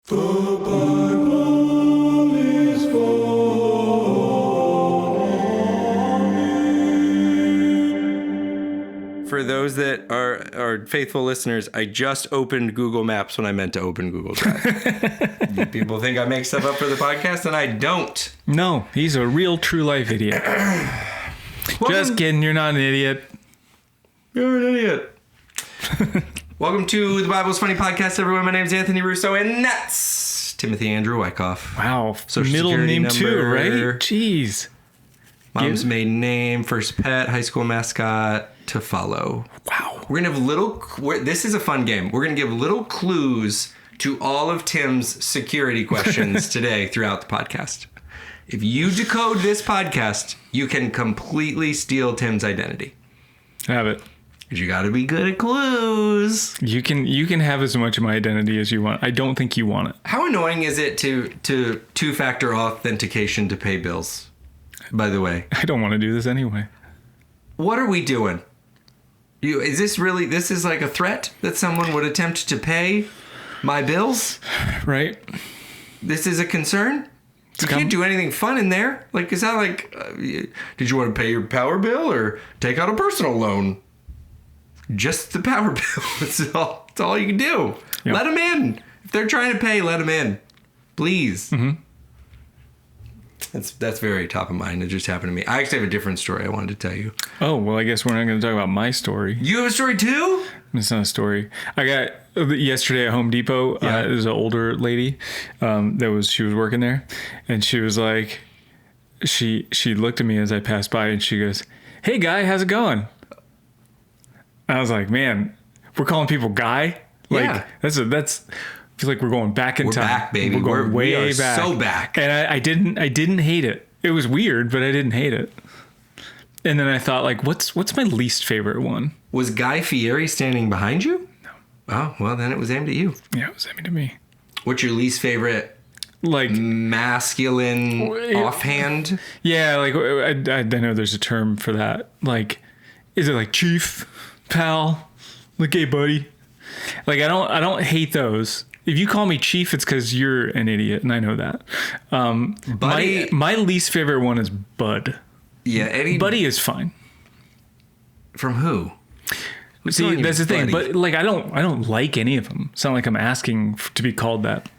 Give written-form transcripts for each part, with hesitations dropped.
The Bible is for me. For those that are faithful listeners, I just opened Google Maps when I meant to open Google Drive. People think I make stuff up for the podcast, and I don't. No, he's a real true life idiot. Just kidding, you're not an idiot. You're an idiot. Welcome to the Bible's Funny Podcast, everyone. My name is Anthony Russo, and that's Timothy Andrew Wyckoff. Wow. Social middle security name number, too, right? Jeez. Mom's maiden name, first pet, high school mascot to follow. Wow. We're going to have this is a fun game. We're going to give little clues to all of Tim's security questions today throughout the podcast. If you decode this podcast, you can completely steal Tim's identity. Have it. Because you got to be good at clues. You can have as much of my identity as you want. I don't think you want it. How annoying is it to two-factor authentication to pay bills? By the way, I don't want to do this anyway. What are we doing? This is like a threat that someone would attempt to pay my bills? Right. This is a concern? You can't do anything fun in there. Like, is that like, did you want to pay your power bill or take out a personal loan? Just the power bill. That's all you can do. Yep. Let them in. If they're trying to pay, let them in. Please. Mm-hmm. That's very top of mind. It just happened to me. I actually have a different story I wanted to tell you. Oh, well, I guess we're not going to talk about my story. You have a story too? It's not a story. I got yesterday at Home Depot. Yeah. There's an older lady she was working there, and she was like, she looked at me as I passed by, and she goes, "Hey, guy, how's it going?" I was like, "Man, we're calling people guy? Like, yeah. That's I feel like we're going back in time. We're back, baby. We're going way back. So back." And I didn't hate it. It was weird, but I didn't hate it. And then I thought, like, what's my least favorite one? Was Guy Fieri standing behind you? No. Oh, well, then it was aimed at you. Yeah, it was aimed at me. What's your least favorite, like, masculine offhand? Yeah, like, I know there's a term for that. Like, is it like chief, pal, like, hey, buddy? Like, I don't hate those. If you call me chief, it's because you're an idiot, and I know that. Buddy, my least favorite one is bud. Yeah, buddy is fine. From who? See, that's the thing. But like, I don't like any of them. It's not like I'm asking to be called that.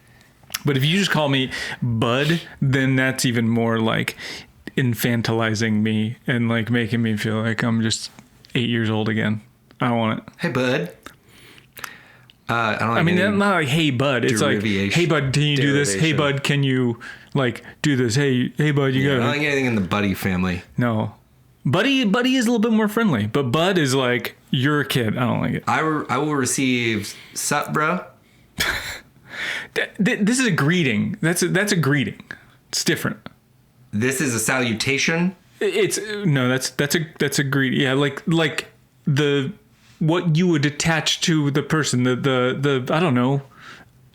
But if you just call me bud, then that's even more like infantilizing me and like making me feel like I'm just 8 years old again. I don't want it. Hey, bud. I mean, not like, hey, bud. It's like, hey, bud, can you do this? Hey, bud, can you, like, do this? Hey, bud, you gotta. I don't like anything in the buddy family. No. Buddy is a little bit more friendly. But bud is like, you're a kid. I don't like it. I will receive sup, bro. This is a greeting. That's a greeting. It's different. This is a salutation? That's a greeting. Yeah, like the... what you would attach to the person, the I don't know,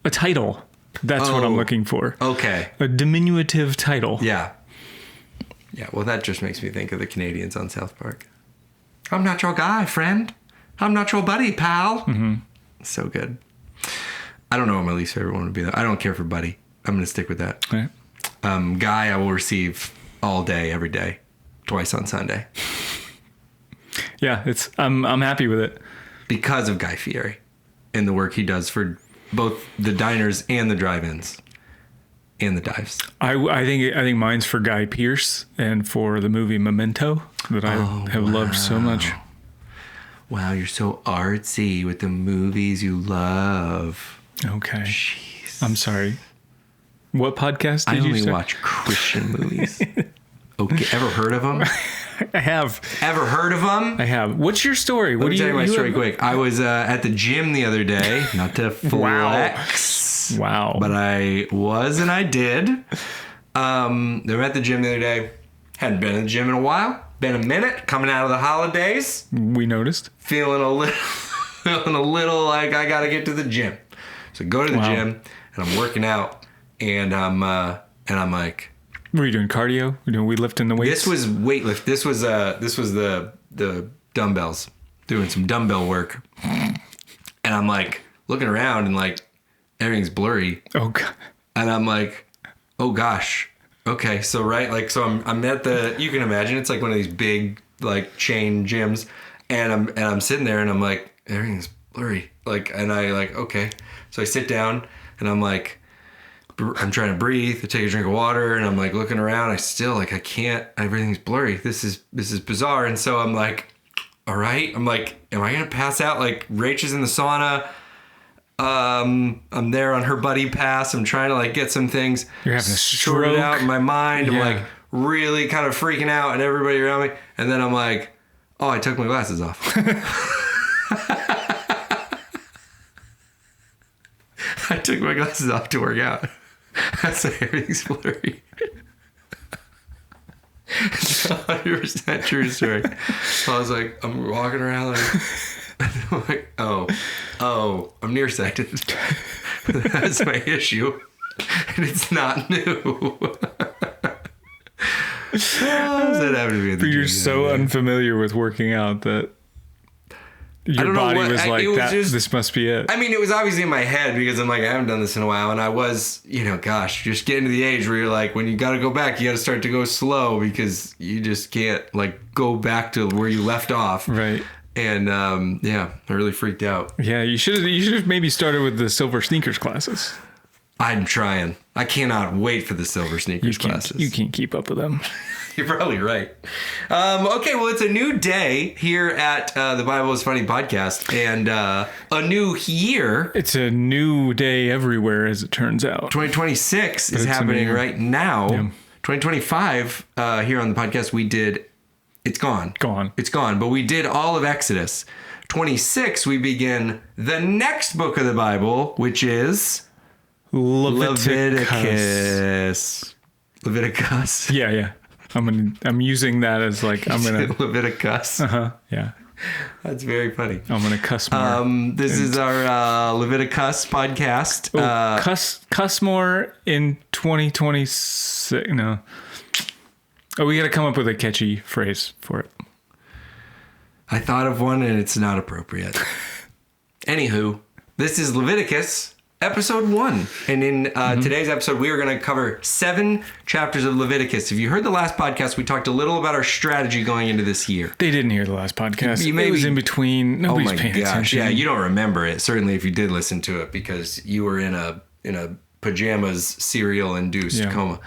a title. That's what I'm looking for. Okay. A diminutive title. Yeah. Yeah, well, that just makes me think of the Canadians on South Park. I'm not your guy, friend. I'm not your buddy, pal. Mm-hmm. So good. I don't know what my least favorite one would be, though. I don't care for buddy. I'm going to stick with that. Right. Guy, I will receive all day, every day, twice on Sunday. Yeah, I'm happy with it because of Guy Fieri and the work he does for both the diners and the drive-ins and the dives. I think mine's for Guy Pearce and for the movie Memento that I have loved so much. Wow, you're so artsy with the movies you love. Okay. Jeez. I'm sorry. What podcast did you I only watch Christian movies. Okay, ever heard of them? I have. Ever heard of them? I have. What's your story? Let me tell you my story quick. I was at the gym the other day, not to flex. Wow. But I was and I did. I'm at the gym the other day. Hadn't been in the gym in a while. Been a minute. Coming out of the holidays. We noticed. Feeling a little like I got to get to the gym. So go to the gym and I'm working out and I'm like, were you doing cardio? We lifting the weights? This was weightlift. This was the dumbbells. Doing some dumbbell work. And I'm like looking around and like everything's blurry. Oh, God. And I'm like, oh gosh. Okay. So, right. Like, so I'm at you can imagine it's like one of these big, like chain gyms. And I'm sitting there and I'm like, everything's blurry. Like, and I like, okay. So I sit down and I'm like, I'm trying to breathe. I take a drink of water and I'm like looking around. I can't, everything's blurry. This is bizarre. And so I'm like, all right. I'm like, am I going to pass out? Like Rach is in the sauna. I'm there on her buddy pass. I'm trying to like get some things You're having a sorted stroke out in my mind. Yeah. I'm like really kind of freaking out and everybody around me. And then I'm like, oh, I took my glasses off. I took my glasses off to work out. That's like everything's blurry. It's 100% true story. I was like, I'm walking around like, I'm like, oh, I'm nearsighted. That's my issue. And it's not new. How does that happen to me in the But you're gym? so unfamiliar with working out that your body was like, this must be it. I mean, it was obviously in my head because I'm like, I haven't done this in a while. And I was, just getting to the age where you're like, when you got to go back, you got to start to go slow because you just can't like go back to where you left off. Right. And I really freaked out. Yeah, you should have maybe started with the silver sneakers classes. I'm trying. I cannot wait for the silver sneakers classes. You can't keep up with them. You're probably right. Okay, well, it's a new day here at the Bible is Funny podcast and a new year. It's a new day everywhere, as it turns out. 2026 is happening right now. Yeah. 2025 here on the podcast, we did. It's gone. It's gone. But we did all of Exodus. 26, we begin the next book of the Bible, which is Leviticus. Yeah. I'm using that as like I'm gonna Leviticus. Yeah. That's very funny. I'm gonna cuss more. This is our Leviticus podcast. Cuss more in 2026. No. Oh, we got to come up with a catchy phrase for it. I thought of one and it's not appropriate. Anywho, this is Leviticus episode 1. And in today's episode, we are going to cover 7 chapters of Leviticus. If you heard the last podcast, we talked a little about our strategy going into this year. They didn't hear the last podcast. It was in between. Nobody's paying attention. Yeah, you don't remember it. Certainly if you did listen to it because you were in a pajamas cereal induced coma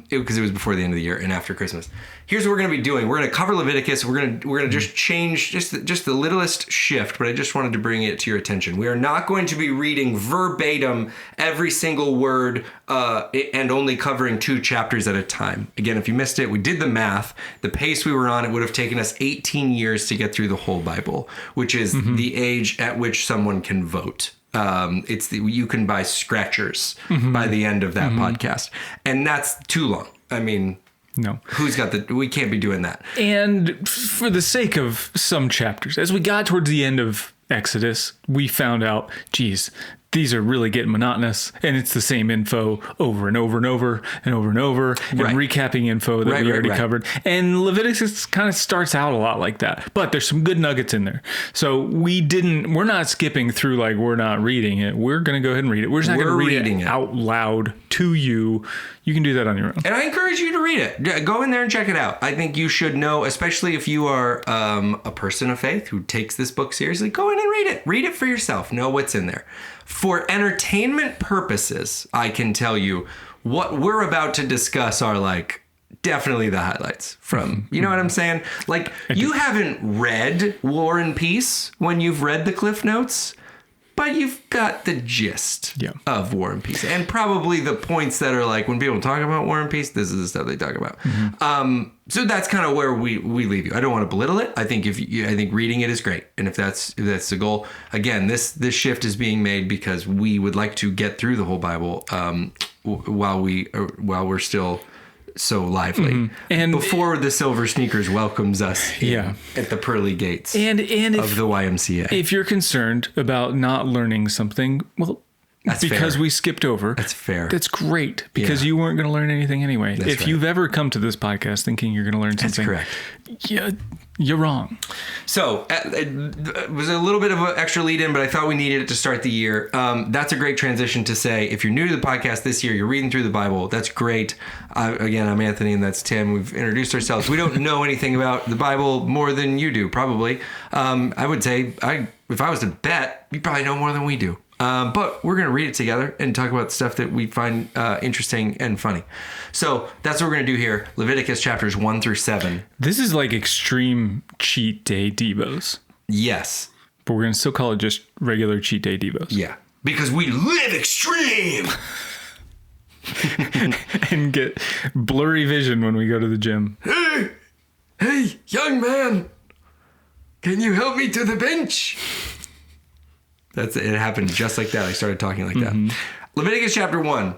because it was before the end of the year and after Christmas. Here's what we're going to be doing. We're going to cover Leviticus. We're going to just change just the littlest shift, but I just wanted to bring it to your attention. We are not going to be reading verbatim every single word and only covering 2 chapters at a time. Again, if you missed it, we did the math. The pace we were on, it would have taken us 18 years to get through the whole Bible, which is the age at which someone can vote. You can buy scratchers by the end of that podcast, and that's too long. I mean, no, we can't be doing that. And for the sake of some chapters, as we got towards the end of Exodus, we found out, geez, these are really getting monotonous, and it's the same info over and over and over and over and over, and recapping info that we already covered. And Leviticus kind of starts out a lot like that, but there's some good nuggets in there. So we're not skipping through like we're not reading it. We're going to go ahead and read it. We're just not going to read it out loud to you. You can do that on your own. And I encourage you to read it. Go in there and check it out. I think you should know, especially if you are a person of faith who takes this book seriously, go in and read it. Read it for yourself. Know what's in there. For entertainment purposes, I can tell you what we're about to discuss are like definitely the highlights from, you know what I'm saying? Like you haven't read War and Peace when you've read the Cliff Notes, but you've got the gist of War and Peace and probably the points that are like when people talk about War and Peace, this is the stuff they talk about. So that's kind of where we leave you. I don't want to belittle it. I think I think reading it is great, and if that's the goal, again, this shift is being made because we would like to get through the whole Bible while we're still so lively, and before the silver sneakers welcomes us at the pearly gates of the YMCA. If you're concerned about not learning something, well, that's because fair. We skipped over. That's fair. That's great because you weren't going to learn anything anyway. If you've ever come to this podcast thinking you're going to learn something, that's correct. Yeah, You're wrong. So it was a little bit of an extra lead in, but I thought we needed it to start the year. That's a great transition to say, if you're new to the podcast this year, you're reading through the Bible. That's great. Again, I'm Anthony and that's Tim. We've introduced ourselves. We don't know anything about the Bible more than you do, probably. I would say if I was to bet, you probably know more than we do. But we're going to read it together and talk about stuff that we find interesting and funny. So that's what we're going to do here. Leviticus chapters 1 through 7. This is like extreme cheat day Devos. Yes. But we're going to still call it just regular cheat day Devos. Yeah. Because we live extreme. And get blurry vision when we go to the gym. Hey, young man. Can you help me to the bench? It happened just like that. I started talking like that. Leviticus chapter 1.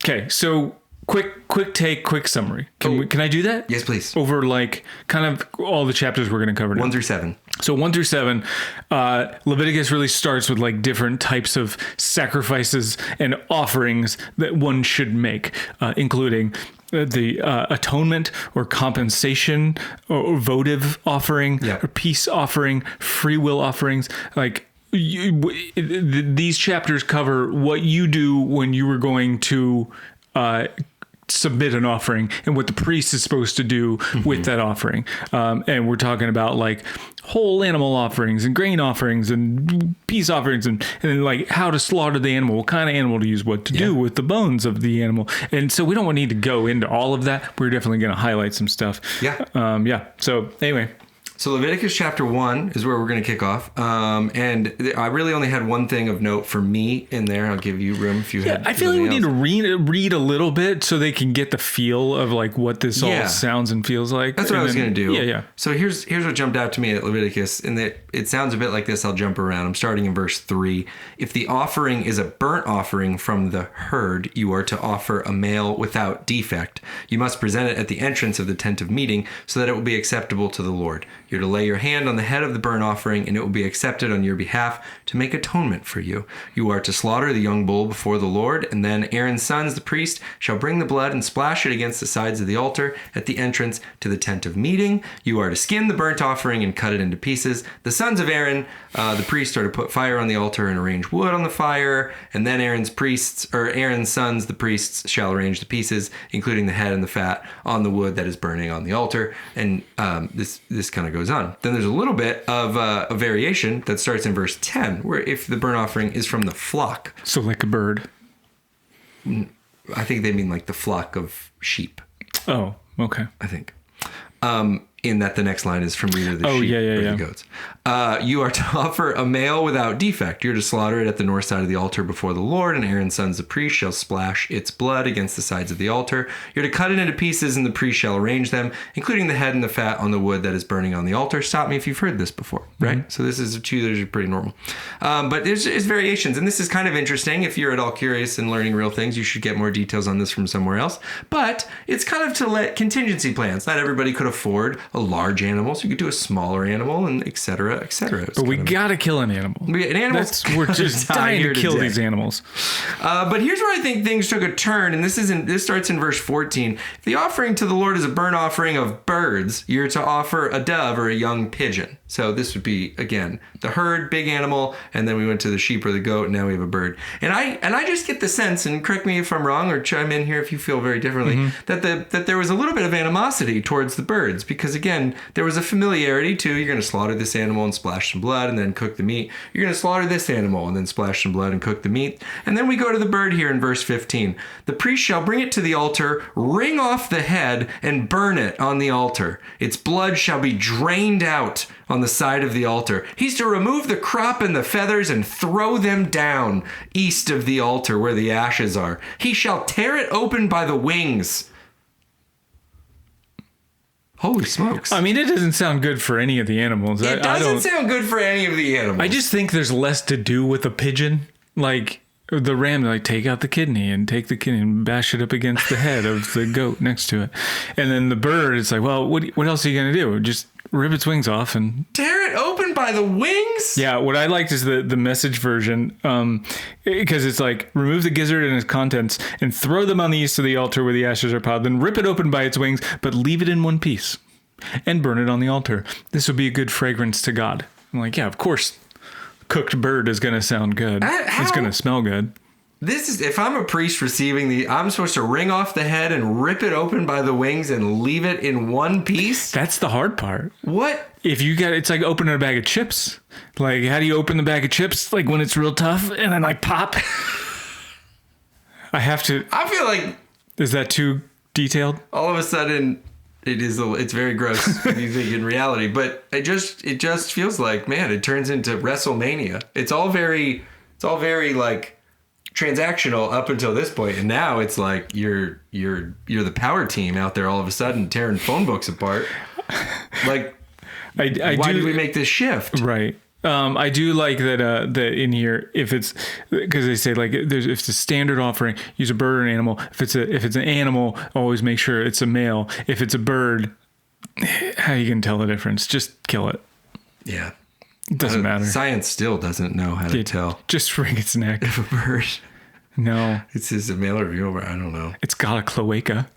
Okay, so quick summary. Can I do that? Yes, please. Over like kind of all the chapters we're going to cover now. 1 through 7. So 1 through 7, Leviticus really starts with like different types of sacrifices and offerings that one should make, including the atonement or compensation or votive offering, or peace offering, free will offerings. Like these chapters cover what you do when you were going to submit an offering and what the priest is supposed to do with that offering. And we're talking about like whole animal offerings and grain offerings and peace offerings and then like how to slaughter the animal, what kind of animal to use, what to do with the bones of the animal. And so we don't need to go into all of that. We're definitely going to highlight some stuff. So anyway. So Leviticus chapter 1 is where we're going to kick off. And I really only had one thing of note for me in there. I'll give you room if you had. I feel like we need to read a little bit so they can get the feel of like what this all sounds and feels like. That's what I was going to do. Yeah. So here's what jumped out to me at Leviticus, and that it sounds a bit like this. I'll jump around. I'm starting in verse 3. If the offering is a burnt offering from the herd, you are to offer a male without defect. You must present it at the entrance of the tent of meeting so that it will be acceptable to the Lord. You're to lay your hand on the head of the burnt offering, and it will be accepted on your behalf to make atonement for you. You are to slaughter the young bull before the Lord, and then Aaron's sons, the priest, shall bring the blood and splash it against the sides of the altar at the entrance to the tent of meeting. You are to skin the burnt offering and cut it into pieces. The sons of Aaron, the priest, are to put fire on the altar and arrange wood on the fire, and then Aaron's sons, the priests, shall arrange the pieces, including the head and the fat, on the wood that is burning on the altar. And this kind of goes on. Then there's a little bit of a variation that starts in verse 10, where if the burnt offering is from the flock. So like a bird. I think they mean like the flock of sheep. Oh, okay. I think. In that the next line is from either the sheep or the goats. You are to offer a male without defect. You're to slaughter it at the north side of the altar before the Lord, and Aaron's sons, the priest, shall splash its blood against the sides of the altar. You're to cut it into pieces, and the priest shall arrange them, including the head and the fat on the wood that is burning on the altar. Stop me if you've heard this before, right? So this is pretty normal. But there's variations, and this is kind of interesting. If you're at all curious and learning real things, you should get more details on this from somewhere else. But it's kind of to let contingency plans. Not everybody could afford a large animal, so you could do a smaller animal, and et cetera, et cetera. But we gotta kill an animal. We're just dying to kill these animals. But here's where I think things took a turn, and this starts in verse 14. If the offering to the Lord is a burnt offering of birds, you're to offer a dove or a young pigeon. So this would be, again, the herd, big animal, and then we went to the sheep or the goat, and now we have a bird. And I just get the sense, and correct me if I'm wrong, or chime in here if you feel very differently, that there was a little bit of animosity towards the birds, because again, there was a familiarity to, you're going to slaughter this animal and splash some blood and then cook the meat. You're going to slaughter this animal and then splash some blood and cook the meat. And then we go to the bird here in verse 15. The priest shall bring it to the altar, wring off the head, and burn it on the altar. Its blood shall be drained out on the side of the altar. He's to remove the crop and the feathers and throw them down east of the altar where the ashes are. He shall tear it open by the wings. Holy smokes. I mean, it doesn't sound good for any of the animals. It doesn't sound good for any of the animals. I just think there's less to do with a pigeon. Like the ram, like take out the kidney and bash it up against the head of the goat next to it. And then the bird, it's like, well, what else are you going to do? Just rip its wings off and tear it open by the wings? Yeah, what I liked is the message version, because it's like, remove the gizzard and its contents and throw them on the east of the altar where the ashes are piled, then rip it open by its wings, but leave it in one piece. and burn it on the altar. This will be a good fragrance to God. I'm like, yeah, of course. Cooked bird is going to sound good. It's going to smell good. This is, if I'm a priest receiving I'm supposed to wring off the head and rip it open by the wings and leave it in one piece? That's the hard part. What? If you got, it's like opening a bag of chips. Like, how do you open the bag of chips? Like when it's real tough and then like pop. I feel like. Is that too detailed? All of a sudden, it's very gross when you think in reality, but it just feels like, man, it turns into WrestleMania. It's all very like transactional up until this point, and now it's like you're the power team out there all of a sudden tearing phone books apart. Like, why did we make this shift? Right. I do like that in here, if it's, because they say like if it's a standard offering, use a bird or an animal. If it's an animal, always make sure it's a male. If it's a bird, how you can tell the difference? Just kill it. Yeah. It doesn't matter. Science still doesn't know how to tell. Just wring its neck. If a bird. No. It's a male or female, I don't know. It's got a cloaca.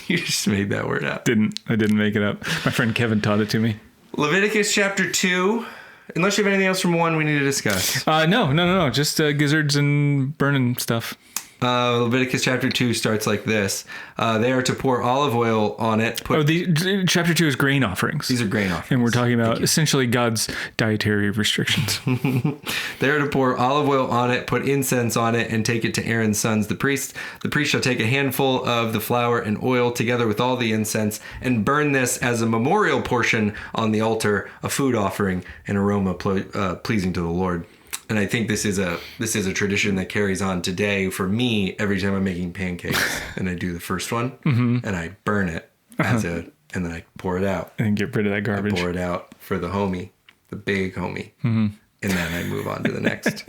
You just made that word up. I didn't make it up. My friend Kevin taught it to me. Leviticus chapter 2. Unless you have anything else from 1 we need to discuss. No. Just gizzards and burning stuff. Leviticus chapter 2 starts like this. They are to pour olive oil on it. Chapter 2 is grain offerings. These are grain offerings. And we're talking about essentially God's dietary restrictions. They are to pour olive oil on it, put incense on it, and take it to Aaron's sons, the priests. The priest shall take a handful of the flour and oil together with all the incense and burn this as a memorial portion on the altar, a food offering, an aroma pleasing to the Lord. And I think this is a tradition that carries on today for me every time I'm making pancakes. And I do the first one and I burn it and then I pour it out. And get rid of that garbage. I pour it out for the homie, the big homie. And then I move on to the next.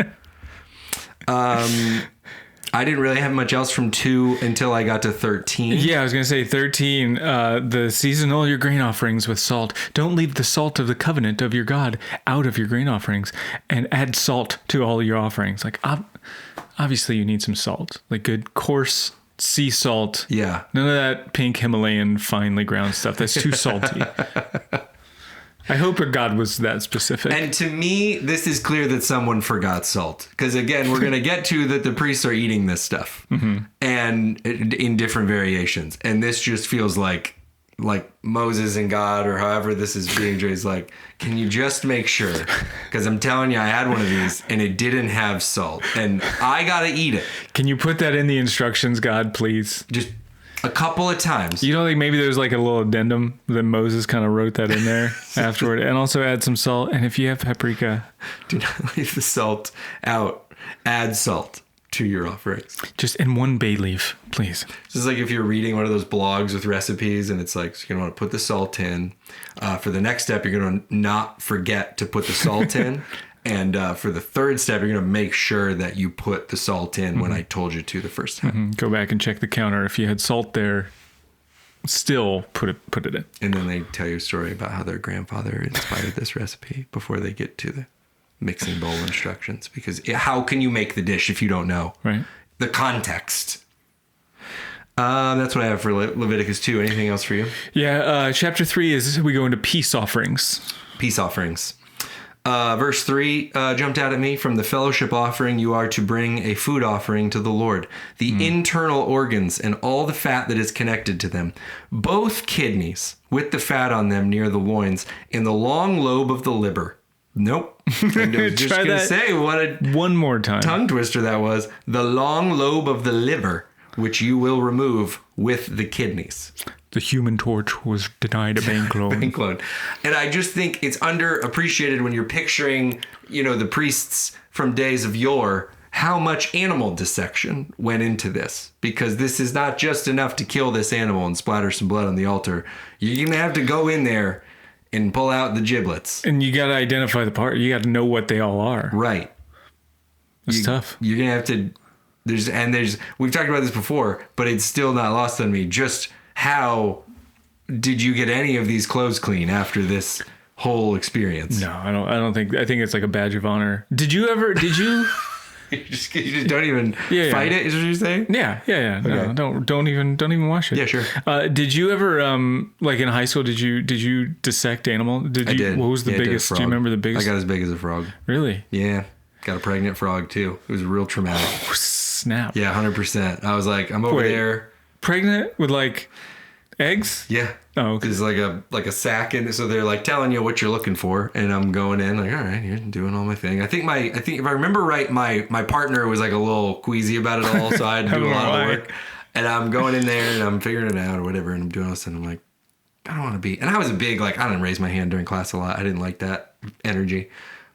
I didn't really have much else from 2 until I got to 13. Yeah, I was going to say 13. The season all your grain offerings with salt. Don't leave the salt of the covenant of your God out of your grain offerings, and add salt to all your offerings. Like, obviously you need some salt, like good coarse sea salt. Yeah. None of that pink Himalayan finely ground stuff. That's too salty. I hope a God was that specific. And to me, this is clear that someone forgot salt. Because again, we're going to get to that the priests are eating this stuff. And in different variations. And this just feels like Moses and God, or however this is being is like, can you just make sure? Because I'm telling you, I had one of these and it didn't have salt. And I got to eat it. Can you put that in the instructions, God, please? Just a couple of times. You don't think maybe there's like a little addendum that Moses kind of wrote that in there afterward, and also add some salt. And if you have paprika, do not leave the salt out. Add salt to your offerings. Just in 1 bay leaf, please. This is like if you're reading one of those blogs with recipes and it's like, so you're going to want to put the salt in. For the next step, you're going to not forget to put the salt in. And for the third step, you're going to make sure that you put the salt in when I told you to the first time. Go back and check the counter. If you had salt there, still put it in. And then they tell you a story about how their grandfather inspired this recipe before they get to the mixing bowl instructions. Because how can you make the dish if you don't know? Right. The context. That's what I have for Leviticus 2. Anything else for you? Yeah. Chapter 3 is we go into peace offerings. Peace offerings. Verse 3 jumped out at me. From the fellowship offering, you are to bring a food offering to the Lord. The internal organs and all the fat that is connected to them, both kidneys with the fat on them near the loins, and the long lobe of the liver. Nope. I was just going to say one more time. Tongue twister that was. The long lobe of the liver, which you will remove with the kidneys. The Human Torch was denied a bank loan. And I just think it's underappreciated when you're picturing, the priests from days of yore, how much animal dissection went into this. Because this is not just enough to kill this animal and splatter some blood on the altar. You're going to have to go in there and pull out the giblets. And you got to identify the part. You got to know what they all are. Right. It's tough. You're going to have to... We've talked about this before, but it's still not lost on me. Just... how did you get any of these clothes clean after this whole experience? No, I don't think. I think it's like a badge of honor. Did you You just don't even fight it. Is what you're saying? Yeah. Okay. No, don't even wash it. Yeah, sure. Did you ever like in high school? Did you dissect animal? I did. What was the biggest? Do you remember the biggest? I got as big as a frog. Really? Yeah. Got a pregnant frog too. It was real traumatic. Snap. Yeah, 100%. I was like, I'm over there. Pregnant with like eggs? Yeah. Oh, okay. There's like a sack in it, so they're like telling you what you're looking for, and I'm going in like, all right, you're doing all my thing. I think if I remember right, my partner was like a little queasy about it all, so I had to do a lot of work. And I'm going in there and I'm figuring it out or whatever, and I'm doing all this, and I'm like, I don't want to be. And I was a big I didn't raise my hand during class a lot. I didn't like that energy.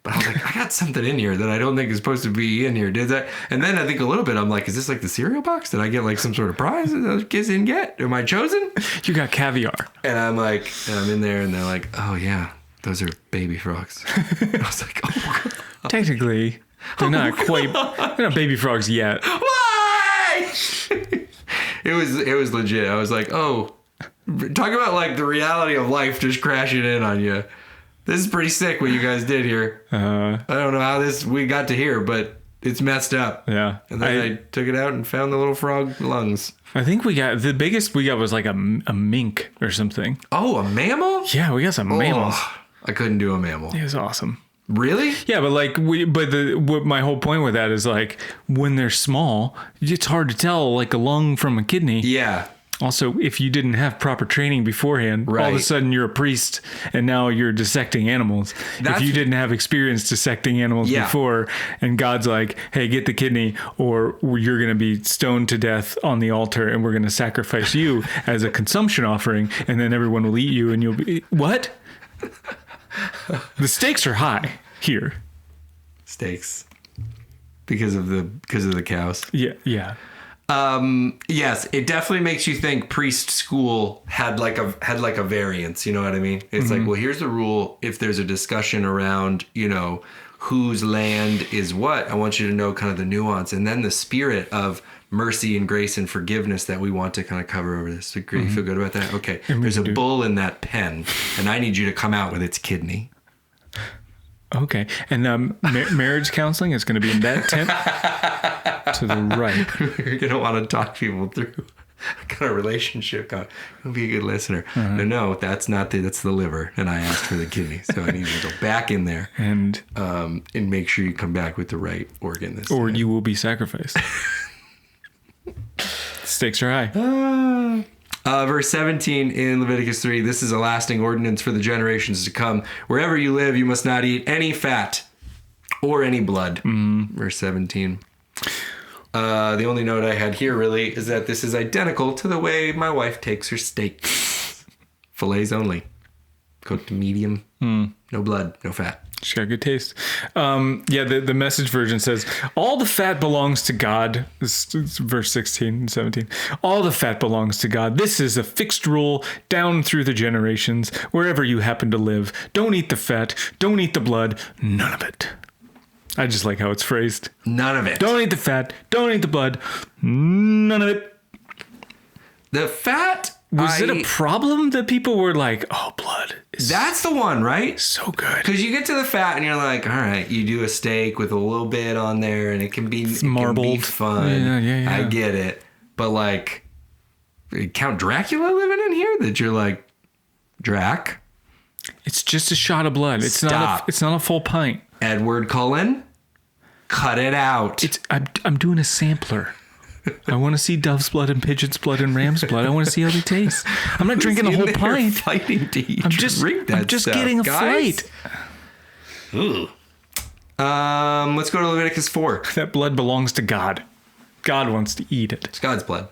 But I was like, I got something in here that I don't think is supposed to be in here. Did that? And then I think a little bit, I'm like, is this like the cereal box? Did I get like some sort of prize that those kids didn't get? Am I chosen? You got caviar. And I'm in there and they're like, oh yeah, those are baby frogs. I was like, oh God. Technically, they're not baby frogs yet. Why? It was legit. I was like, oh, talk about like the reality of life just crashing in on you. This is pretty sick what you guys did here. I don't know how we got to here, but it's messed up. Yeah. And then I took it out and found the little frog lungs. I think the biggest we got was like a mink or something. Oh, a mammal? Yeah, we got some mammals. I couldn't do a mammal. It was awesome. Really? Yeah, but my whole point with that is like when they're small, it's hard to tell like a lung from a kidney. Yeah. Also, if you didn't have proper training beforehand, all of a sudden you're a priest and now you're dissecting animals. If you didn't have experience dissecting animals before, and God's like, hey, get the kidney or you're going to be stoned to death on the altar and we're going to sacrifice you as a consumption offering, and then everyone will eat you and you'll be, what? The stakes are high here. Stakes. Because of the cows. Yeah. Yes, it definitely makes you think priest school had like a variance, you know what I mean? It's like, well, here's the rule. If there's a discussion around, whose land is what, I want you to know kind of the nuance, and then the spirit of mercy and grace and forgiveness that we want to kind of cover over this. So, you feel good about that? Okay. There's a bull in that pen, and I need you to come out with its kidney. Okay. And marriage counseling is going to be in that tent to the right. You're going to want to talk people through kind of relationship. You'll be a good listener. No, that's the liver. And I asked for the kidney. So I need you to go back in there and make sure you come back with the right organ this time. You will be sacrificed. Stakes are high. Verse 17 in Leviticus 3, this is a lasting ordinance for the generations to come. Wherever you live, you must not eat any fat or any blood. Verse 17. The only note I had here really is that this is identical to the way my wife takes her steaks. Fillets only. Cooked medium. No blood, no fat. She's got good taste. The Message version says, all the fat belongs to God. This is verse 16 and 17. All the fat belongs to God. This is a fixed rule down through the generations, wherever you happen to live. Don't eat the fat. Don't eat the blood. None of it. I just like how it's phrased. None of it. Don't eat the fat. Don't eat the blood. None of it. The fat... Was it a problem that people were like, oh, blood? That's the one, right? So good. Because you get to the fat and you're like, all right, you do a steak with a little bit on there and it can be marbled. Can be fun. Yeah. I get it. But like, Count Dracula living in here that you're like, Drac? It's just a shot of blood. It's not a full pint. Edward Cullen, cut it out. I'm doing a sampler. I want to see dove's blood and pigeon's blood and ram's blood. I want to see how they taste. I'm not drinking a whole pint. Fighting to eat. I'm just getting a flight. Ooh. Let's go to Leviticus 4. That blood belongs to God. God wants to eat it. It's God's blood.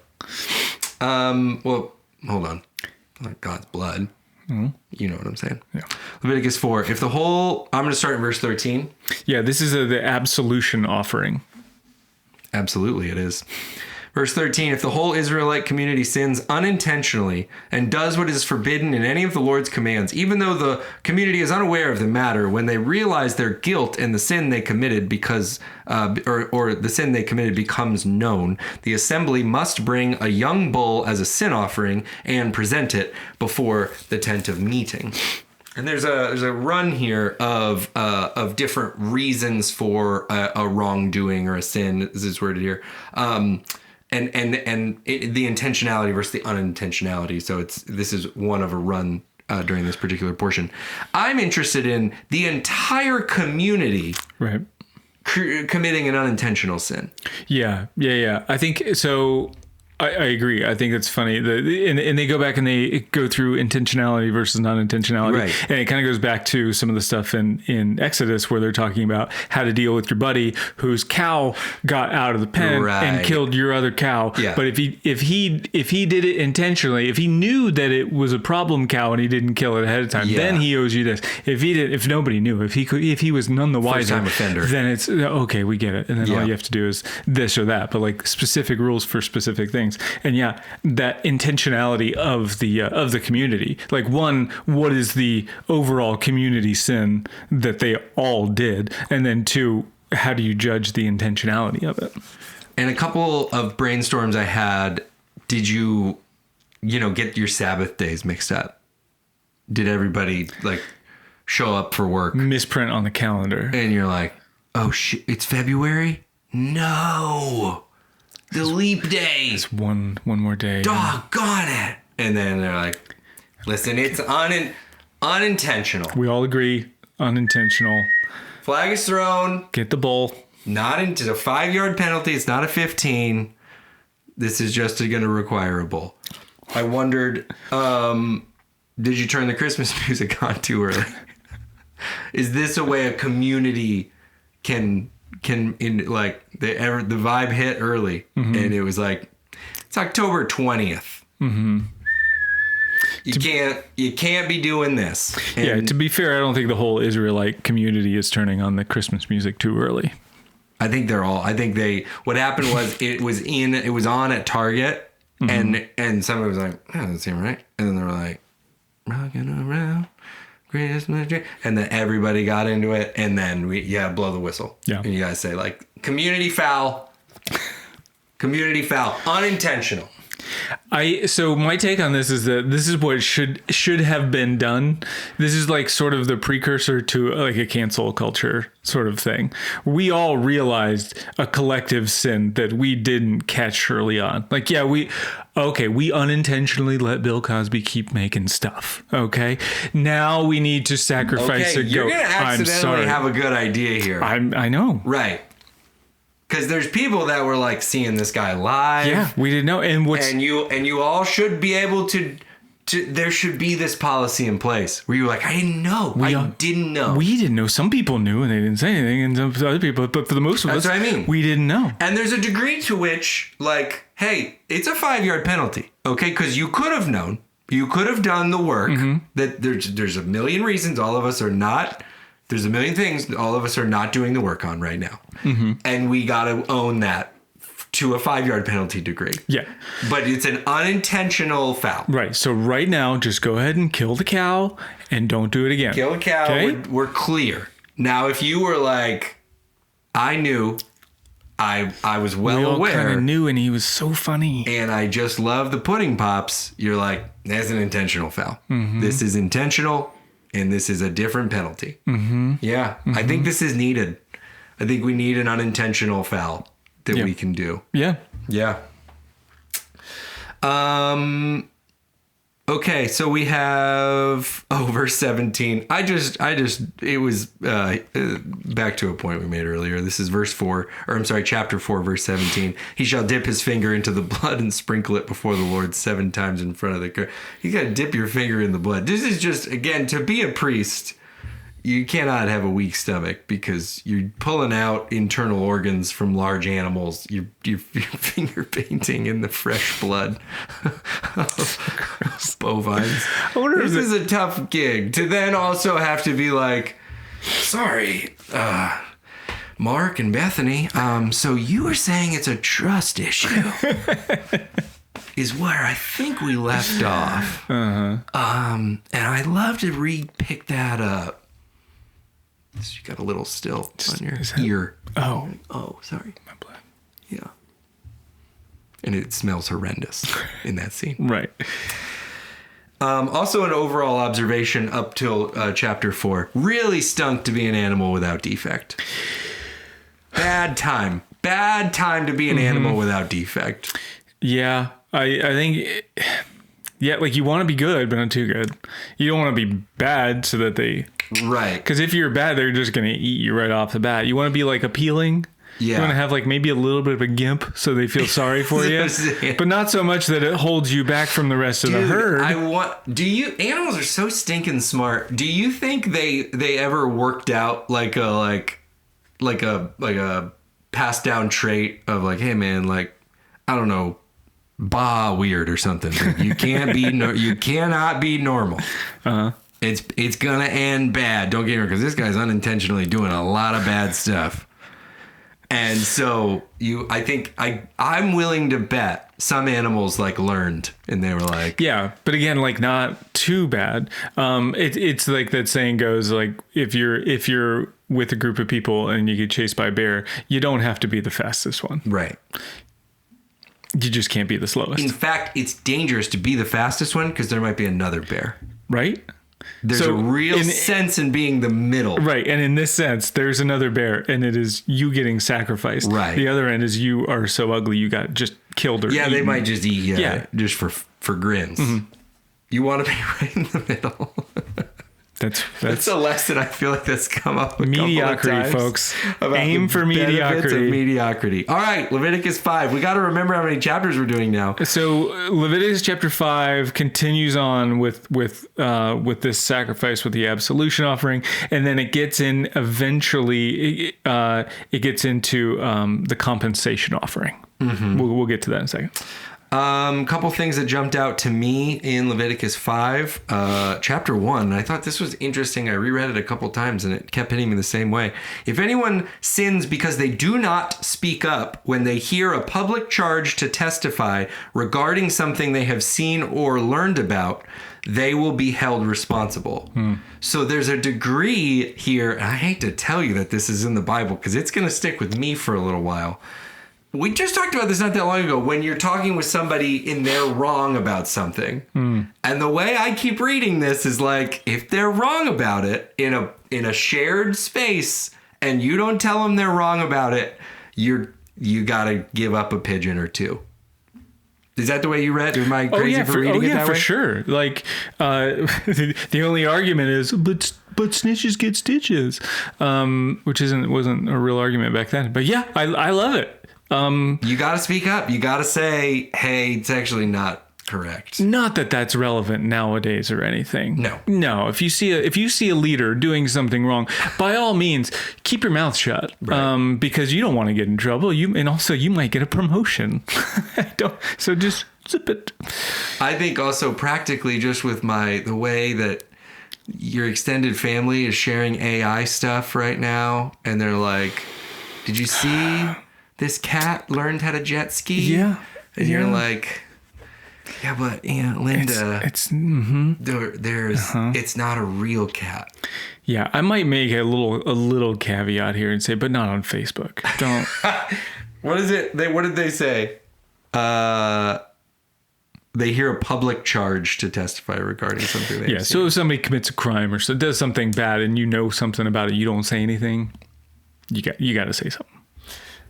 Well, hold on. Not God's blood. You know what I'm saying. Yeah. Leviticus 4. I'm going to start in verse 13. Yeah, this is the absolution offering. Absolutely, it is. Verse 13, if the whole Israelite community sins unintentionally and does what is forbidden in any of the Lord's commands, even though the community is unaware of the matter, when they realize their guilt and the sin they committed or the sin they committed becomes known, the assembly must bring a young bull as a sin offering and present it before the tent of meeting. And there's a run here of different reasons for a wrongdoing or a sin, as it's worded here, and the intentionality versus the unintentionality. So this is one of a run during this particular portion. I'm interested in the entire community, right, committing an unintentional sin. Yeah. I think so. I agree. I think it's funny. And they go back and they go through intentionality versus non-intentionality. Right. And it kind of goes back to some of the stuff in Exodus where they're talking about how to deal with your buddy whose cow got out of the pen and killed your other cow. Yeah. But if he did it intentionally, if he knew that it was a problem cow and he didn't kill it ahead of time, then he owes you this. If nobody knew, if he was none the wiser, first-time offender, then it's okay. We get it. And then all you have to do is this or that. But like specific rules for specific things. And that intentionality of the community, like one, what is the overall community sin that they all did? And then two, how do you judge the intentionality of it? And a couple of brainstorms I had, did you get your Sabbath days mixed up? Did everybody like show up for work? Misprint on the calendar. And you're like, oh shit, it's February? No. The leap day. It's one more day. Doggone it. And then they're like, listen, it's unintentional. We all agree, unintentional. Flag is thrown. Get the bowl. Not into a 5-yard penalty. It's not a 15. This is just going to require a bowl. I wondered, did you turn the Christmas music on too early? Is this a way a community can in like the vibe hit early, and it was like it's October 20th. Mm-hmm. You can't be doing this. And to be fair, I don't think the whole Israelite community is turning on the Christmas music too early. I think what happened was it was on at Target, and somebody was like, oh, that doesn't seem right, and then they were like, rocking around Christmas tree, and then everybody got into it, and then blow the whistle. Yeah. And you guys say like community foul, unintentional. So my take on this is that this is what should have been done. This is like sort of the precursor to like a cancel culture sort of thing. We all realized a collective sin that we didn't catch early on. Like, we unintentionally let Bill Cosby keep making stuff. Okay. Now we need to sacrifice a goat. You're going to accidentally have a good idea here. I know. Right. Because there's people that were like seeing this guy live. Yeah, we didn't know. And you all should be able to there should be this policy in place where you're like, I didn't know. I didn't know. We didn't know. Some people knew and they didn't say anything, and some other people, but for the most of us, that's what I mean. We didn't know. And there's a degree to which, like, hey, it's a 5-yard penalty, okay? Because you could have known. You could have done the work. That there's a million reasons all of us are not. There's a million things all of us are not doing the work on right now. And we got to own that to a 5-yard penalty degree. Yeah. But it's an unintentional foul. Right. So right now, just go ahead and kill the cow and don't do it again. Kill a cow. Okay? We're clear. Now, if you were like, I knew, I was well aware. We all kind of knew, and he was so funny. And I just love the pudding pops. You're like, that's an intentional foul. This is intentional. And this is a different penalty. Yeah. I think this is needed. I think we need an unintentional foul that we can do. Yeah. Yeah. Okay. So we have, verse 17. It was back to a point we made earlier. This is chapter 4, verse 17. He shall dip his finger into the blood and sprinkle it before the Lord 7 times in front of the curtain. You got to dip your finger in the blood. This is just, again, to be a priest, you cannot have a weak stomach because you're pulling out internal organs from large animals. You're finger painting in the fresh blood of bovines. This is a tough gig to then also have to be like, sorry, Mark and Bethany. So you were saying it's a trust issue. Is where I think we left off. And I'd love to pick that up. You got a little still on your ear. Oh, sorry. My blood. Yeah. And it smells horrendous in that scene. Right. Also, an overall observation up till chapter 4. Really stunk to be an animal without defect. Bad time. Bad time to be an animal without defect. Yeah, I think... Yeah, like you want to be good, but not too good. You don't want to be bad so that they... Right. Because if you're bad, they're just going to eat you right off the bat. You want to be like appealing. Yeah. You want to have like maybe a little bit of a gimp so they feel sorry for you, but not so much that it holds you back from the rest of the herd. Animals are so stinking smart. Do you think they ever worked out like a passed down trait of like, hey man, like, I don't know, weird or something. Like, you can't be you cannot be normal. Uh-huh. It's gonna end bad. Don't get me wrong, because this guy's unintentionally doing a lot of bad stuff. And so I think I'm willing to bet some animals like learned and they were like, yeah, but again, like not too bad. It's like that saying goes, like if you're with a group of people and you get chased by a bear, you don't have to be the fastest one. Right. You just can't be the slowest. In fact, it's dangerous to be the fastest one because there might be another bear. Right? There's a real sense in being the middle. Right. And in this sense, there's another bear and it is you getting sacrificed. Right. The other end is you are so ugly you got just killed or eaten. They might just eat just for grins. Mm-hmm. You want to be right in the middle. That's a lesson I feel like that's come up with mediocrity, folks. Aim for mediocrity. All right, Leviticus 5. We got to remember how many chapters we're doing now. So Leviticus chapter 5 continues on with this sacrifice with the absolution offering, and then it gets in eventually. It gets into the compensation offering. Mm-hmm. We'll get to that in a second. Couple things that jumped out to me in Leviticus 5, chapter 1. And I thought this was interesting. I reread it a couple times and it kept hitting me the same way. If anyone sins because they do not speak up when they hear a public charge to testify regarding something they have seen or learned about, they will be held responsible. So there's a degree here. And I hate to tell you that this is in the Bible because it's going to stick with me for a little while. We just talked about this not that long ago when you're talking with somebody and they're wrong about something. And the way I keep reading this is like, if they're wrong about it in a shared space and you don't tell them they're wrong about it, you got to give up a pigeon or two. Is that the way you read? Am I crazy for reading it that way? For sure. Like, the only argument is, but snitches get stitches, which wasn't a real argument back then. But yeah, I love it. You got to speak up. You got to say, hey, it's actually not correct. Not that that's relevant nowadays or anything. No. If you see a leader doing something wrong, by all means, keep your mouth shut. Right. Because you don't want to get in trouble. And also you might get a promotion. So just zip it. I think also practically just with the way that your extended family is sharing AI stuff right now. And they're like, did you see... this cat learned how to jet ski. Yeah. And you're like, yeah, but Linda, it's not a real cat. Yeah. I might make a little caveat here and say, but not on Facebook. Don't. What is it? What did they say? They hear a public charge to testify regarding something. Yeah. So if somebody commits a crime or does something bad and you know something about it, you don't say anything. You got to say something.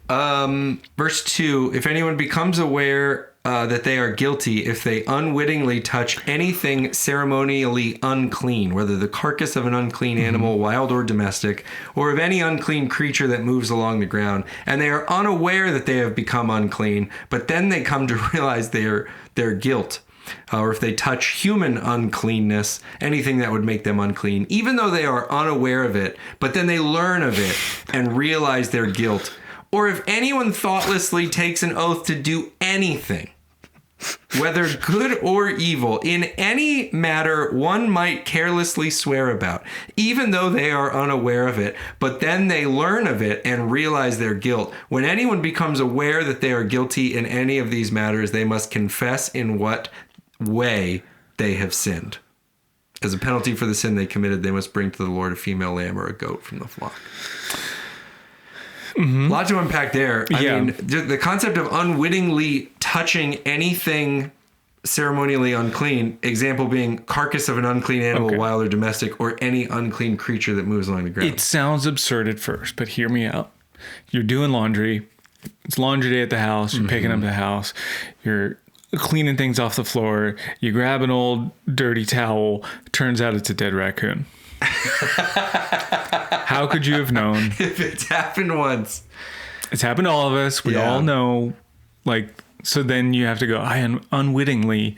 Verse 2, if anyone becomes aware that they are guilty if they unwittingly touch anything ceremonially unclean, whether the carcass of an unclean animal, wild or domestic, or of any unclean creature that moves along the ground, and they are unaware that they have become unclean, but then they come to realize their guilt. Or if they touch human uncleanness, anything that would make them unclean, even though they are unaware of it, but then they learn of it and realize their guilt. Or if anyone thoughtlessly takes an oath to do anything, whether good or evil, in any matter one might carelessly swear about, even though they are unaware of it, but then they learn of it and realize their guilt. When anyone becomes aware that they are guilty in any of these matters, they must confess in what way they have sinned. As a penalty for the sin they committed, they must bring to the Lord a female lamb or a goat from the flock. Mm-hmm. A lot to unpack there. I mean, the concept of unwittingly touching anything ceremonially unclean. Example being carcass of an unclean animal, wild or domestic, or any unclean creature that moves along the ground. It sounds absurd at first, but hear me out. You're doing laundry. It's laundry day at the house. You're picking up the house. You're cleaning things off the floor. You grab an old dirty towel. Turns out it's a dead raccoon. How could you have known? If it's happened once. It's happened to all of us. We all know. Like, so then you have to go, I unwittingly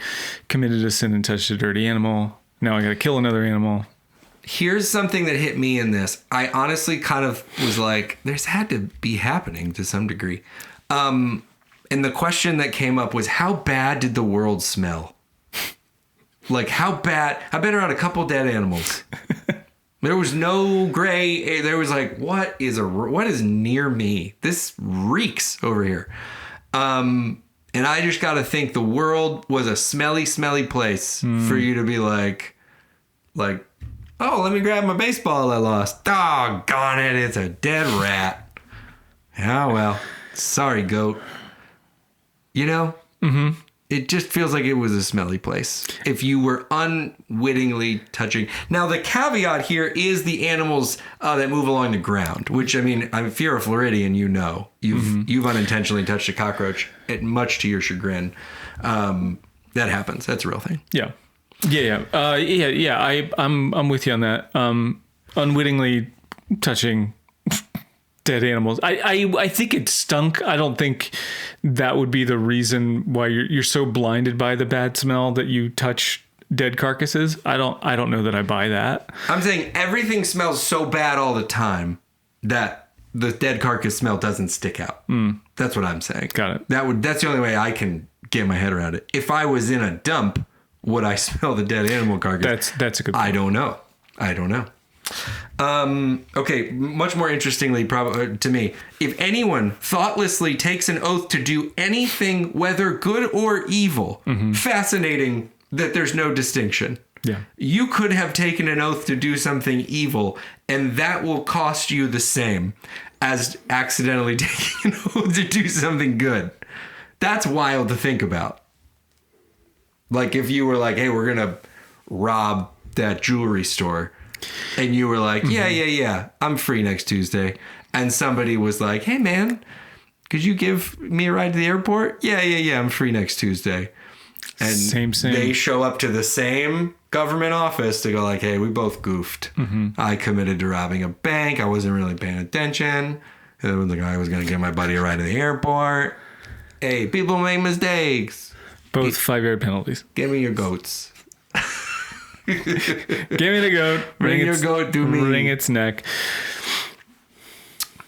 committed a sin and touched a dirty animal. Now I got to kill another animal. Here's something that hit me in this. I honestly kind of was like, there's had to be happening to some degree. And the question that came up was, how bad did the world smell? Like, how bad? I've been around a couple dead animals. There was no gray. There was like, what is near me? This reeks over here. And I just got to think the world was a smelly, smelly place for you to be like, oh, let me grab my baseball I lost. Doggone it, it's a dead rat. Oh, well, sorry, goat. You know? Mm-hmm. It just feels like it was a smelly place. If you were unwittingly touching. Now, the caveat here is the animals that move along the ground, which, I mean, if you're a Floridian, you know. You've unintentionally touched a cockroach, much to your chagrin. That happens. That's a real thing. Yeah. I'm with you on that. Unwittingly touching dead animals. I think it stunk. I don't think that would be the reason why you're so blinded by the bad smell that you touch dead carcasses. I don't know that I buy that. I'm saying everything smells so bad all the time that the dead carcass smell doesn't stick out. That's what I'm saying. Got it. That's the only way I can get my head around it. If I was in a dump, would I smell the dead animal carcass? That's a good point. I don't know. Okay, much more interestingly, to me, if anyone thoughtlessly takes an oath to do anything, whether good or evil, fascinating that there's no distinction. Yeah. You could have taken an oath to do something evil, and that will cost you the same as accidentally taking an oath to do something good. That's wild to think about. Like if you were like, hey, we're going to rob that jewelry store. And you were like, yeah, I'm free next Tuesday. And somebody was like, hey, man, could you give me a ride to the airport? Yeah, I'm free next Tuesday. And same. They show up to the same government office to go like, hey, we both goofed. I committed to robbing a bank. I wasn't really paying attention. And the guy was going to give my buddy a ride to the airport. Hey, people make mistakes. Both 5-yard penalties. Give me your goats. Give me the goat. Bring your goat to me. Wring its neck.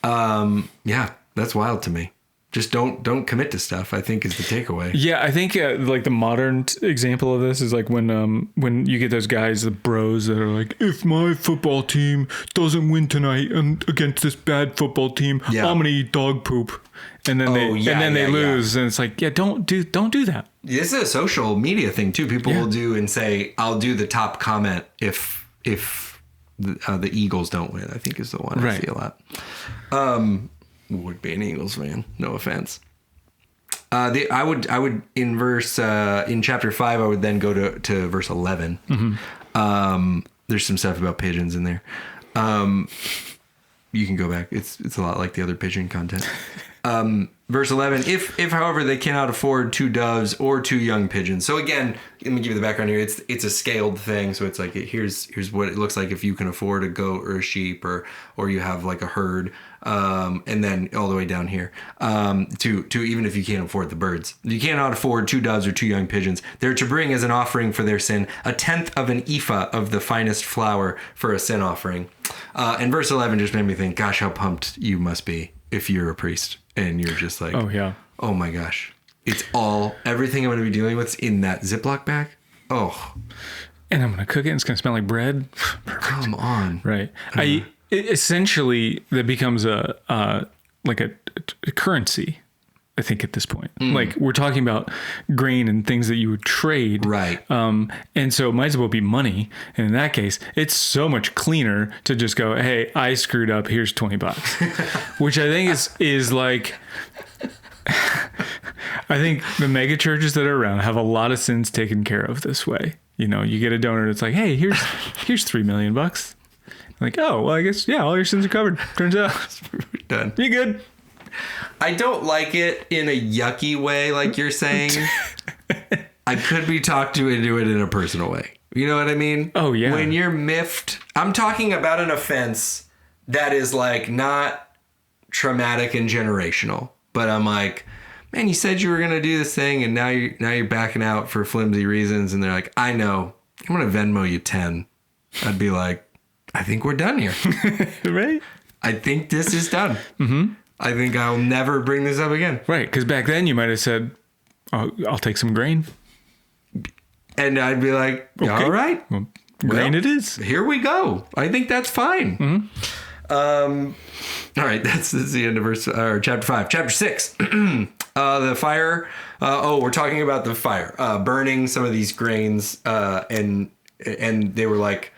Yeah, that's wild to me. Just don't commit to stuff, I think, is the takeaway. Yeah, I think like the modern example of this is like when you get those guys, the bros that are like, if my football team doesn't win tonight against this bad football team, I'm gonna eat dog poop. And then they lose, and it's like, don't do that. This is a social media thing too. People will do and say, "I'll do the top comment if the Eagles don't win." I think is the one I see a lot. Would be an Eagles fan. No offense. I would in chapter 5. I would then go to verse 11. There's some stuff about pigeons in there. You can go back. It's a lot like the other pigeon content. Verse 11, if however they cannot afford 2 doves or 2 young pigeons. So again, let me give you the background here. It's a scaled thing. So it's like, here's what it looks like if you can afford a goat or a sheep or you have like a herd. And then all the way down here, to even if you can't afford the birds, you cannot afford 2 doves or 2 young pigeons. They're to bring as an offering for their sin 1/10 of an ephah of the finest flour for a sin offering. And verse 11 just made me think, gosh, how pumped you must be if you're a priest and you're just like, oh my gosh, it's everything I'm going to be dealing with in that Ziploc bag. Oh, and I'm going to cook it and it's going to smell like bread. Come on. Right. Essentially that becomes a currency, I think, at this point. Like we're talking about grain and things that you would trade. Right. And so it might as well be money. And in that case, it's so much cleaner to just go, hey, I screwed up. Here's $20, which I think is like, I think the mega churches that are around have a lot of sins taken care of this way. You know, you get a donor, it's like, hey, here's $3 million. Like, oh, well, I guess, yeah, all your sins are covered. Turns out. Done. You're good. I don't like it in a yucky way, like you're saying. I could be talked into it in a personal way. You know what I mean? Oh, yeah. When you're miffed, I'm talking about an offense that is like not traumatic and generational. But I'm like, man, you said you were going to do this thing and now you're backing out for flimsy reasons. And they're like, I know, I'm going to Venmo you 10. I'd be like, I think we're done here. Right? I think this is done. Mm-hmm. I think I'll never bring this up again. Right. Because back then you might have said, I'll take some grain. And I'd be like, okay. All right. Well, grain it is. Here we go. I think that's fine. Mm-hmm. All right. That's the end of chapter 5. Chapter 6. The fire. We're talking about the fire. Burning some of these grains. And they were like,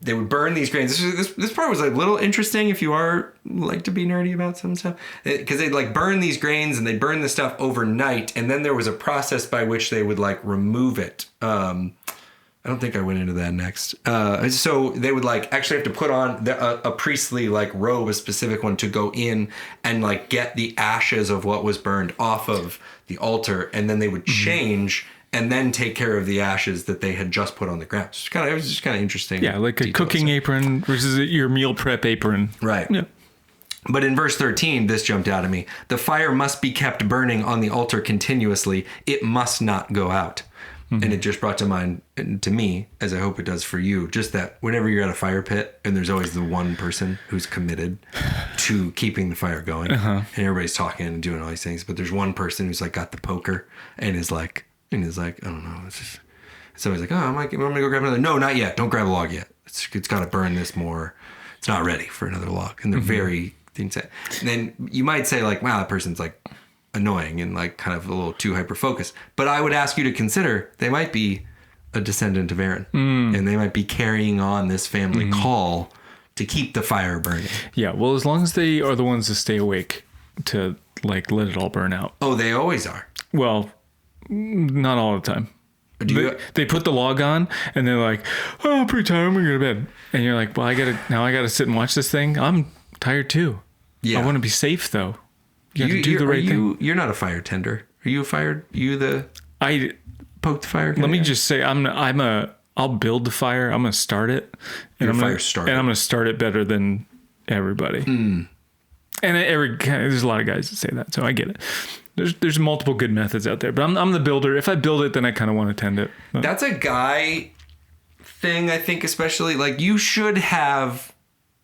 they would burn these grains. This part was like a little interesting if you are like to be nerdy about some stuff, because they'd like burn these grains and they'd burn the stuff overnight, and then there was a process by which they would like remove it. I don't think I went into that next. So they would like actually have to put on a priestly like robe, a specific one, to go in and like get the ashes of what was burned off of the altar, and then they would change. And then take care of the ashes that they had just put on the ground. It was just kind of interesting. Yeah, like a cooking apron versus your meal prep apron. Right. Yeah. But in verse 13, this jumped out at me. The fire must be kept burning on the altar continuously. It must not go out. Mm-hmm. And it just brought to mind, to me, as I hope it does for you, just that whenever you're at a fire pit and there's always the one person who's committed to keeping the fire going, and everybody's talking and doing all these things, but there's one person who's like got the poker and is like, I don't know. It's just, somebody's like, I'm going to go grab another. No, not yet. Don't grab a log yet. It's got to burn this more. It's not ready for another log. And they're very things. And then you might say like, wow, that person's like annoying and like kind of a little too hyper focused. But I would ask you to consider they might be a descendant of Aaron, and they might be carrying on this family call to keep the fire burning. Yeah. Well, as long as they are the ones to stay awake to like let it all burn out. Oh, they always are. Well, not all the time. They put the log on and they're like, oh, I'm pretty tired. I'm going to go to bed. And you're like, well, I got to sit and watch this thing. I'm tired too. Yeah. I want to be safe though. You have to do the right thing. You're not a fire tender. Are you a fire? I poked the fire guy? Let me just say, I'll build the fire. I'm going to start it. And I'm going to start it better than everybody. And there's a lot of guys that say that. So I get it. There's multiple good methods out there, but I'm the builder. If I build it, then I kind of want to tend it. But that's a guy thing, I think, especially. Like, you should have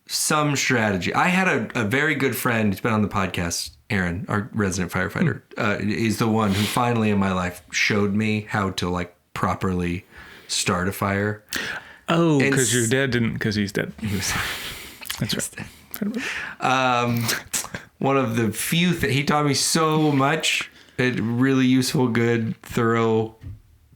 some strategy. I had a very good friend who's been on the podcast, Aaron, our resident firefighter, is the one who finally in my life showed me how to like properly start a fire. Oh, because your dad didn't, because he's dead. That's right. One of the few he taught me so much, really useful, good, thorough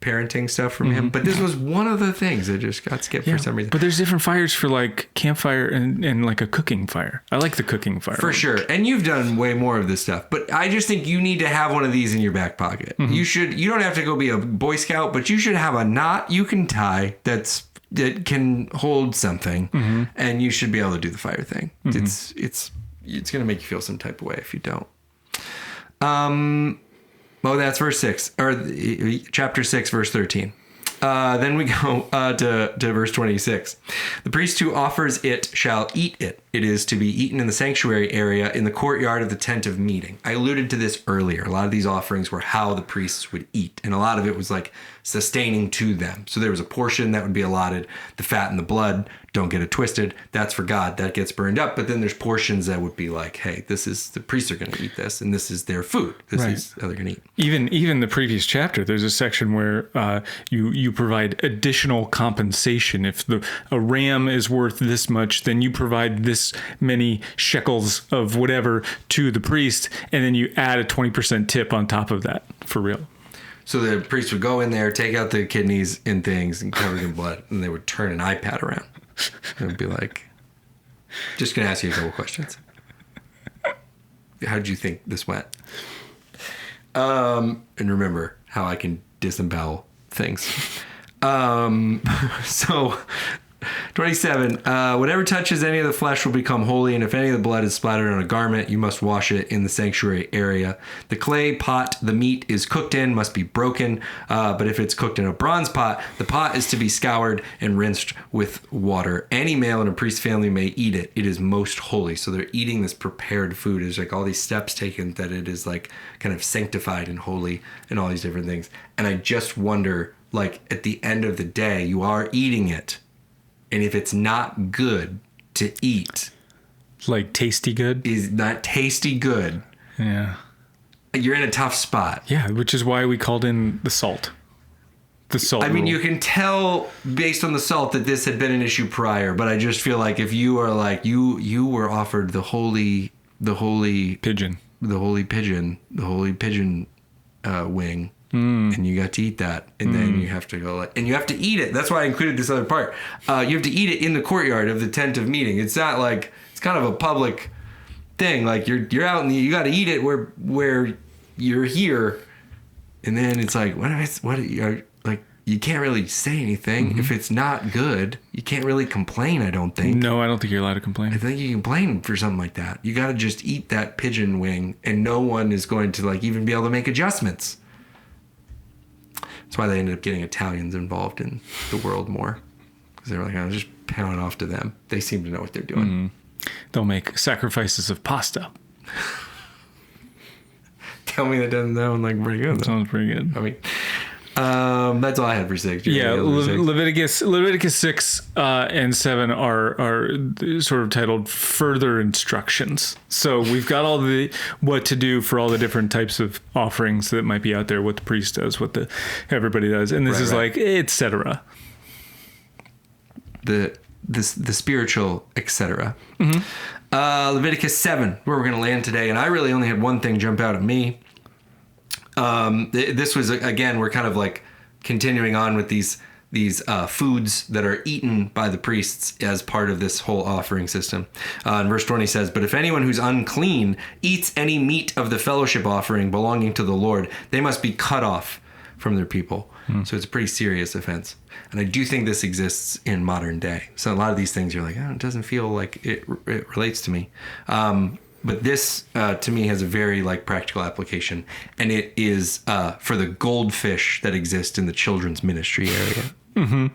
parenting stuff from him. But this was one of the things that just got skipped for some reason. But there's different fires for like campfire and like a cooking fire. I like the cooking fire. For sure. And you've done way more of this stuff. But I just think you need to have one of these in your back pocket. You don't have to go be a Boy Scout, but you should have a knot you can tie that can hold something, and you should be able to do the fire thing. It's going to make you feel some type of way if you don't. That's verse 6, or chapter 6, verse 13. Then we go to verse 26. The priest who offers it shall eat it. It is to be eaten in the sanctuary area in the courtyard of the tent of meeting. I alluded to this earlier. A lot of these offerings were how the priests would eat, and a lot of it was like sustaining to them. So there was a portion that would be allotted. The fat and the blood, don't get it twisted, that's for God. That gets burned up. But then there's portions that would be like, hey, this is the priests are going to eat this, and this is their food. This is how they're going to eat. Even the previous chapter, there's a section where you provide additional compensation. If a ram is worth this much, then you provide this many shekels of whatever to the priest, and then you add a 20% tip on top of that, for real. So the priest would go in there, take out the kidneys and things and cover them in blood, and they would turn an iPad around. It would be like, just going to ask you a couple questions. How did you think this went? And remember how I can disembowel things. So 27, whatever touches any of the flesh will become holy, and if any of the blood is splattered on a garment, you must wash it in the sanctuary area. The clay pot the meat is cooked in must be broken, but if it's cooked in a bronze pot, the pot is to be scoured and rinsed with water. Any male in a priest's family may eat it. It is most holy. So they're eating this prepared food. There's like all these steps taken that it is like kind of sanctified and holy and all these different things. And I just wonder, like, at the end of the day, you are eating it. And if it's not good to eat, like tasty good, is not tasty good. Yeah, you're in a tough spot. Yeah, which is why we called in the salt. The salt. I mean, you can tell based on the salt that this had been an issue prior, but I just feel like if you are like you were offered the holy pigeon wing. And you got to eat that, and then you have to go, and you have to eat it. That's why I included this other part. You have to eat it in the courtyard of the tent of meeting. It's not like it's kind of a public thing. Like you're out and you got to eat it where you're here, and then it's like you can't really say anything. Mm-hmm. If it's not good, you can't really complain. I don't think. No, I don't think you're allowed to complain. I think you can complain for something like that. You got to just eat that pigeon wing, and no one is going to like even be able to make adjustments. That's why they ended up getting Italians involved in the world more. Because they were like, I'll just pound it off to them. They seem to know what they're doing. Mm-hmm. They'll make sacrifices of pasta. Tell me that doesn't sound like pretty good. That sounds pretty good. I mean, that's all I had for 6. Yeah, Leviticus 6 and 7 are sort of titled further instructions. So we've got all the what to do for all the different types of offerings that might be out there, what the priest does, what everybody does, and this is like etc. The spiritual etc. Mm-hmm. Leviticus 7, where we're going to land today, and I really only had one thing jump out at me. This was, again, we're kind of like continuing on with these foods that are eaten by the priests as part of this whole offering system. And verse 20 says, but if anyone who's unclean eats any meat of the fellowship offering belonging to the Lord, they must be cut off from their people. So it's a pretty serious offense. And I do think this exists in modern day. So a lot of these things you're like, oh, it doesn't feel like it relates to me. But this, to me, has a very practical application, and it is for the goldfish that exist in the children's ministry area. Mm-hmm.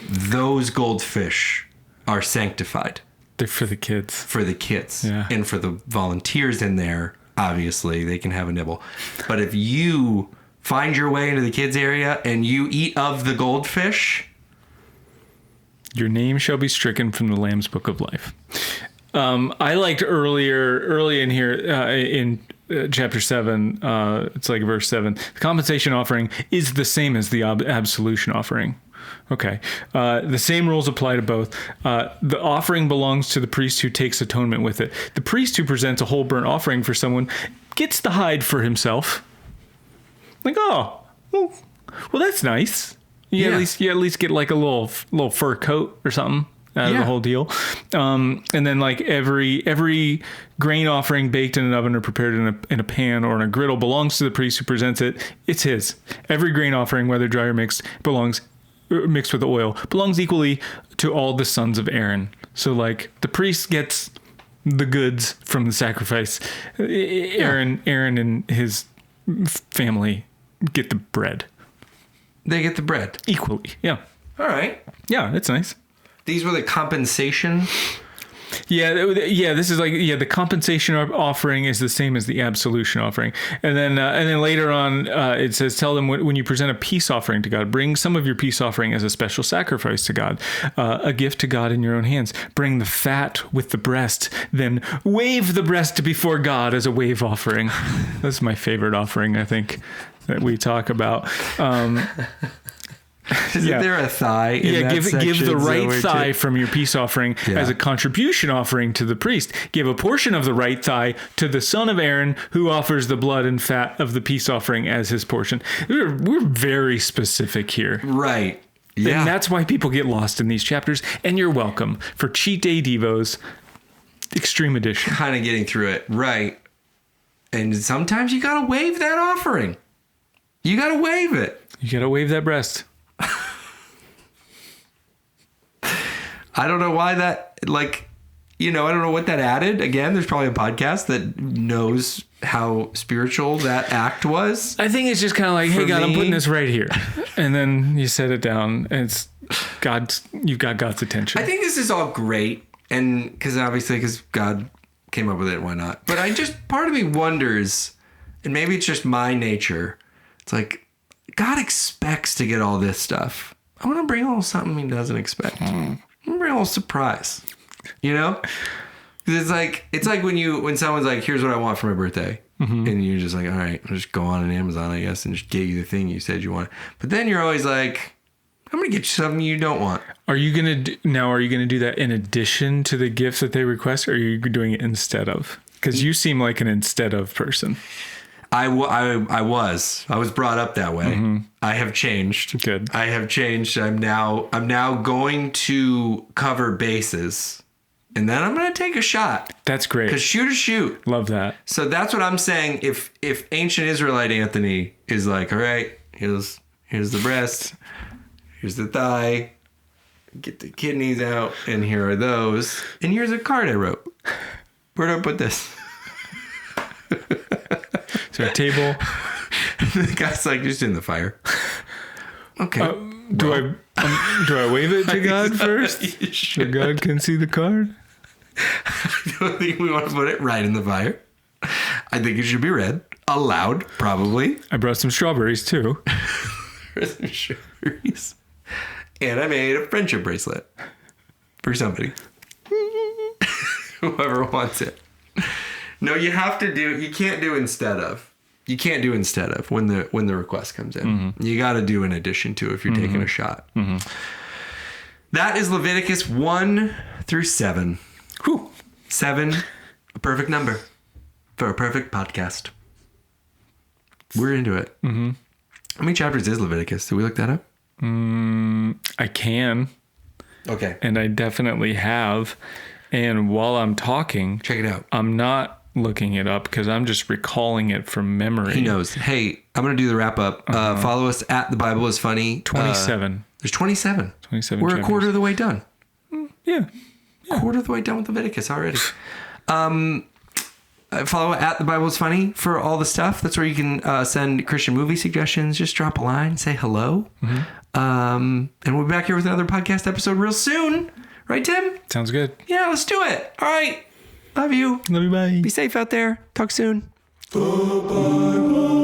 Those goldfish are sanctified. They're for the kids. For the kids. Yeah. And for the volunteers in there, obviously, they can have a nibble. But if you find your way into the kids area and you eat of the goldfish, your name shall be stricken from the Lamb's Book of Life. I liked early in here in chapter 7, it's like verse 7, the compensation offering is the same as the absolution offering. Okay. The same rules apply to both. The offering belongs to the priest who takes atonement with it. The priest who presents a whole burnt offering for someone gets the hide for himself. Like, oh, well, that's nice. You at least get like a little fur coat or something. Out of the whole deal. And then every grain offering baked in an oven or prepared in a pan or in a griddle belongs to the priest who presents it. It's his. Every grain offering, whether dry or mixed, mixed with oil, belongs equally to all the sons of Aaron. So the priest gets the goods from the sacrifice. Aaron and his family get the bread. They get the bread. Equally. Yeah. All right. Yeah, it's nice. These were the compensation. Yeah. This is the compensation offering is the same as the absolution offering, and then later on it says, "Tell them when you present a peace offering to God, bring some of your peace offering as a special sacrifice to God, a gift to God in your own hands. Bring the fat with the breast, then wave the breast before God as a wave offering." That's my favorite offering, I think, that we talk about. Isn't there a thigh in that section? Give the right thigh from your peace offering as a contribution offering to the priest. Give a portion of the right thigh to the son of Aaron who offers the blood and fat of the peace offering as his portion. We're very specific here. Right. Yeah. And that's why people get lost in these chapters. And you're welcome for Cheat Day Devos Extreme Edition. Kind of getting through it. Right. And sometimes you got to waive that offering. You got to waive it. You got to waive that breast. I don't know why that, like, I don't know what that added. Again, there's probably a podcast that knows how spiritual that act was. I think it's just kind of like, hey, God, I'm putting this right here. And then you set it down and it's you've got God's attention. I think this is all great. And because God came up with it, why not? But part of me wonders, and maybe it's just my nature. It's like, God expects to get all this stuff. I want to bring a little something he doesn't expect. I'm going to bring a little surprise. Because it's like when someone's like, here's what I want for my birthday. And you're just like, all right, I'll just go on an Amazon, I guess, and just get you the thing you said you want. But then you're always like, I'm going to get you something you don't want. Are you going to do that in addition to the gifts that they request, or are you doing it instead of? Because you seem like an instead of person. I was brought up that way. I have changed. Good. I have changed. I'm now going to cover bases, and then I'm going to take a shot. That's great. Because shoot or shoot. Love that. So that's what I'm saying. If ancient Israelite Anthony is like, all right, here's the breast, here's the thigh, get the kidneys out, and here are those, and here's a card I wrote. Where do I put this? Is there a table? The guy's like, just in the fire. Okay. Do I wave it to God first? So God can see the card? I don't think we want to put it right in the fire. I think it should be red. Aloud, probably. I brought some strawberries too. Some strawberries. And I made a friendship bracelet for somebody. Whoever wants it. No, you can't do instead of. You can't do instead of when the request comes in. You got to do in addition to if you're taking a shot. That is Leviticus 1 through 7. Whew. 7, a perfect number for a perfect podcast. We're into it. How many chapters is Leviticus? Did we look that up? I can. Okay. And I definitely have. And while I'm talking, check it out. I'm not looking it up because I'm just recalling it from memory. He knows. Hey, I'm going to do the wrap up. Follow us at The Bible is Funny. 27. There's 27. 27 We're chapters. A quarter of the way done. Yeah. Quarter of the way done with Leviticus already. Follow at The Bible is Funny for all the stuff. That's where you can send Christian movie suggestions. Just drop a line, say hello. And we'll be back here with another podcast episode real soon. Right, Tim? Sounds good. Yeah, let's do it. All right. Love you. Love you. Bye. Be safe out there. Talk soon. The Bible